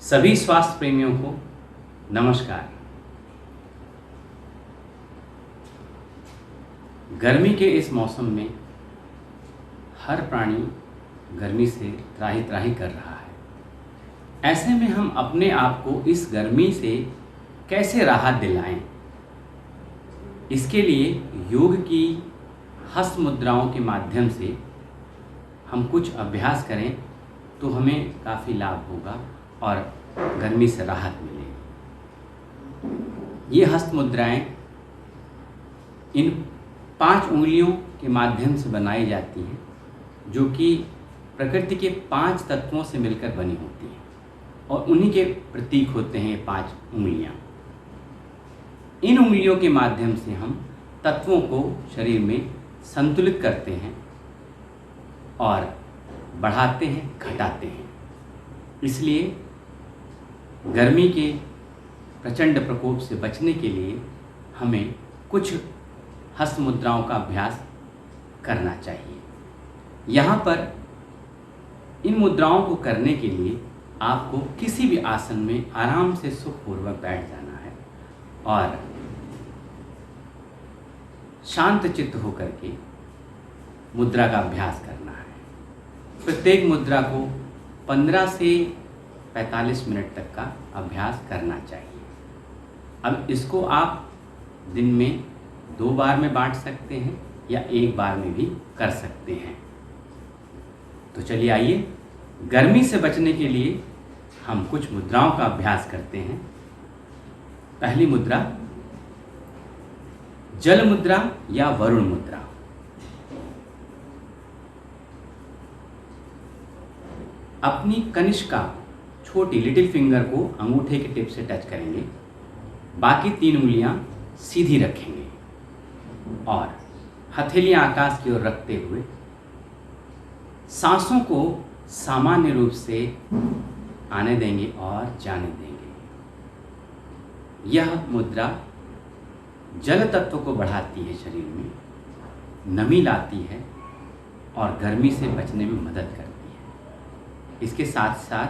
सभी स्वास्थ्य प्रेमियों को नमस्कार। गर्मी के इस मौसम में हर प्राणी गर्मी से त्राहि त्राहि कर रहा है। ऐसे में हम अपने आप को इस गर्मी से कैसे राहत दिलाएं? इसके लिए योग की हस्त मुद्राओं के माध्यम से हम कुछ अभ्यास करें तो हमें काफ़ी लाभ होगा और गर्मी से राहत मिलेगी। ये हस्त मुद्राएं इन 5 उंगलियों के माध्यम से बनाई जाती हैं, जो कि प्रकृति के 5 तत्वों से मिलकर बनी होती हैं और उन्हीं के प्रतीक होते हैं ये 5 उंगलियां। इन उंगलियों के माध्यम से हम तत्वों को शरीर में संतुलित करते हैं और बढ़ाते हैं, घटाते हैं। इसलिए गर्मी के प्रचंड प्रकोप से बचने के लिए हमें कुछ हस्त मुद्राओं का अभ्यास करना चाहिए। यहाँ पर इन मुद्राओं को करने के लिए आपको किसी भी आसन में आराम से सुखपूर्वक बैठ जाना है और शांत चित्त होकर के मुद्रा का अभ्यास करना है। प्रत्येक मुद्रा को 15 से 45 मिनट तक का अभ्यास करना चाहिए। अब इसको आप दिन में 2 बार में बांट सकते हैं या 1 बार में भी कर सकते हैं। तो चलिए आइए, गर्मी से बचने के लिए हम कुछ मुद्राओं का अभ्यास करते हैं। पहली मुद्रा जल मुद्रा या वरुण मुद्रा। अपनी कनिष्का छोटी लिटिल फिंगर को अंगूठे के टिप से टच करेंगे, बाकी 3 उंगलियां सीधी रखेंगे और हथेलियां आकाश की ओर रखते हुए सांसों को सामान्य रूप से आने देंगे और जाने देंगे। यह मुद्रा जल तत्व को बढ़ाती है, शरीर में नमी लाती है और गर्मी से बचने में मदद करती है। इसके साथ साथ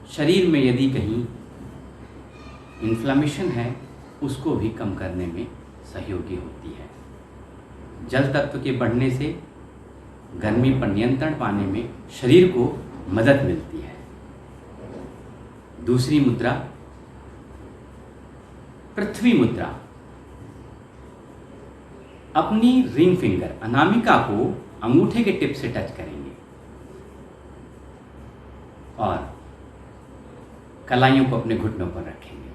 शरीर में यदि कहीं इन्फ्लेमेशन है उसको भी कम करने में सहयोगी होती है। जल तत्व के बढ़ने से गर्मी पर नियंत्रण पाने में शरीर को मदद मिलती है। दूसरी मुद्रा पृथ्वी मुद्रा। अपनी रिंग फिंगर अनामिका को अंगूठे के टिप से टच करेंगे और कलाइयों को अपने घुटनों पर रखेंगे।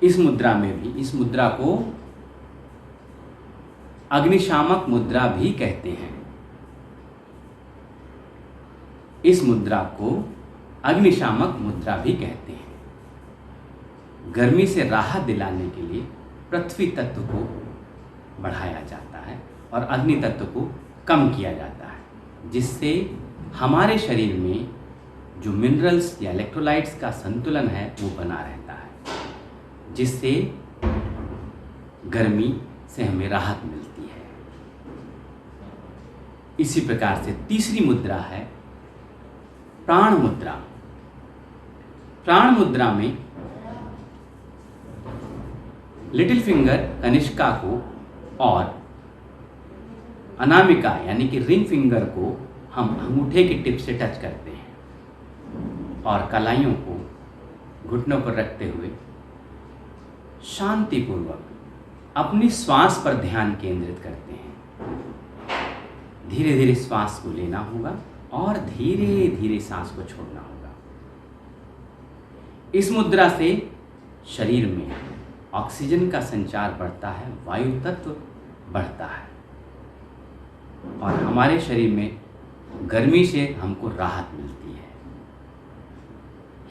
इस मुद्रा में भी, इस मुद्रा को अग्निशामक मुद्रा भी कहते हैं। इस मुद्रा को अग्निशामक मुद्रा भी कहते हैं। गर्मी से राहत दिलाने के लिए पृथ्वी तत्व को बढ़ाया जाता है और अग्नि तत्व को कम किया जाता है, जिससे हमारे शरीर में जो मिनरल्स या इलेक्ट्रोलाइट्स का संतुलन है वो बना रहता है, जिससे गर्मी से हमें राहत मिलती है। इसी प्रकार से तीसरी मुद्रा है प्राण मुद्रा। प्राण मुद्रा में लिटिल फिंगर कनिष्का को और अनामिका यानी कि रिंग फिंगर को हम अंगूठे के टिप से टच करते हैं और कलाइयों को घुटनों पर रखते हुए शांतिपूर्वक अपनी श्वास पर ध्यान केंद्रित करते हैं। धीरे धीरे श्वास को लेना होगा और धीरे धीरे सांस को छोड़ना होगा। इस मुद्रा से शरीर में ऑक्सीजन का संचार बढ़ता है, वायु तत्व बढ़ता है और हमारे शरीर में गर्मी से हमको राहत मिलती है।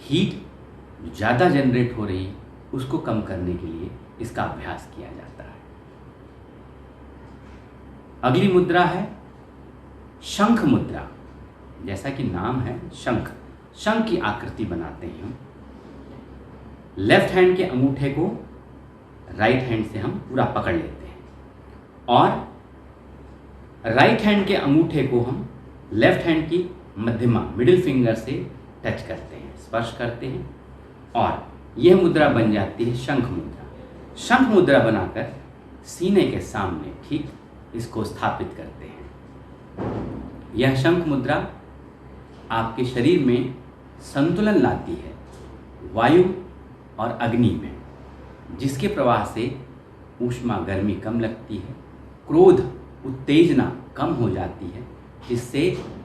हीट ज़्यादा जनरेट हो रही उसको कम करने के लिए इसका अभ्यास किया जाता है। अगली मुद्रा है शंख मुद्रा। जैसा कि नाम है शंख, शंख की आकृति बनाते हैं हम। लेफ्ट हैंड के अंगूठे को राइट हैंड से हम पूरा पकड़ लेते हैं और राइट हैंड के अंगूठे को हम लेफ्ट हैंड की मध्यमा मिडिल फिंगर से टच करते हैं, स्पर्श करते हैं और यह मुद्रा बन जाती है शंख मुद्रा। शंख मुद्रा बनाकर सीने के सामने ठीक इसको स्थापित करते हैं। यह शंख मुद्रा आपके शरीर में संतुलन लाती है वायु और अग्नि में, जिसके प्रवाह से ऊष्मा गर्मी कम लगती है, क्रोध उत्तेजना कम हो जाती है, जिससे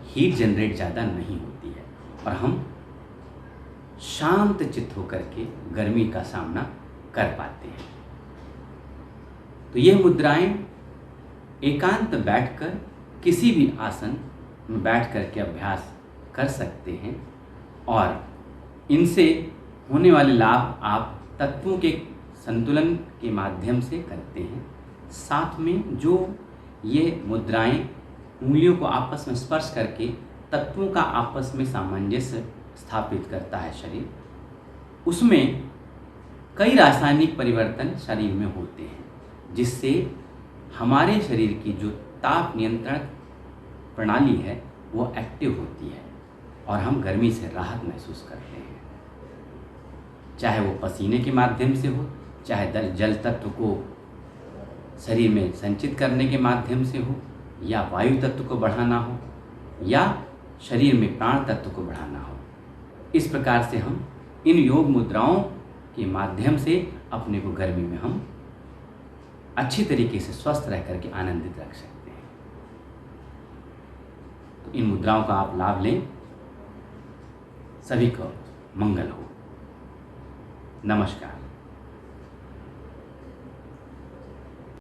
हीट जनरेट ज़्यादा नहीं होती है और हम शांत चित्त होकर के गर्मी का सामना कर पाते हैं। तो यह मुद्राएं एकांत बैठकर किसी भी आसन में बैठ कर के अभ्यास कर सकते हैं और इनसे होने वाले लाभ आप तत्वों के संतुलन के माध्यम से करते हैं। साथ में जो ये मुद्राएं उंगलियों को आपस में स्पर्श करके तत्वों का आपस में सामंजस्य स्थापित करता है शरीर, उसमें कई रासायनिक परिवर्तन शरीर में होते हैं, जिससे हमारे शरीर की जो ताप नियंत्रण प्रणाली है वो एक्टिव होती है और हम गर्मी से राहत महसूस करते हैं। चाहे वो पसीने के माध्यम से हो, चाहे जल तत्व को शरीर में संचित करने के माध्यम से हो, या वायु तत्व को बढ़ाना हो, या शरीर में प्राण तत्व को बढ़ाना हो। इस प्रकार से हम इन योग मुद्राओं के माध्यम से अपने को गर्मी में हम अच्छी तरीके से स्वस्थ रह करके आनंदित रख सकते हैं। तो इन मुद्राओं का आप लाभ लें। सभी को मंगल हो। नमस्कार।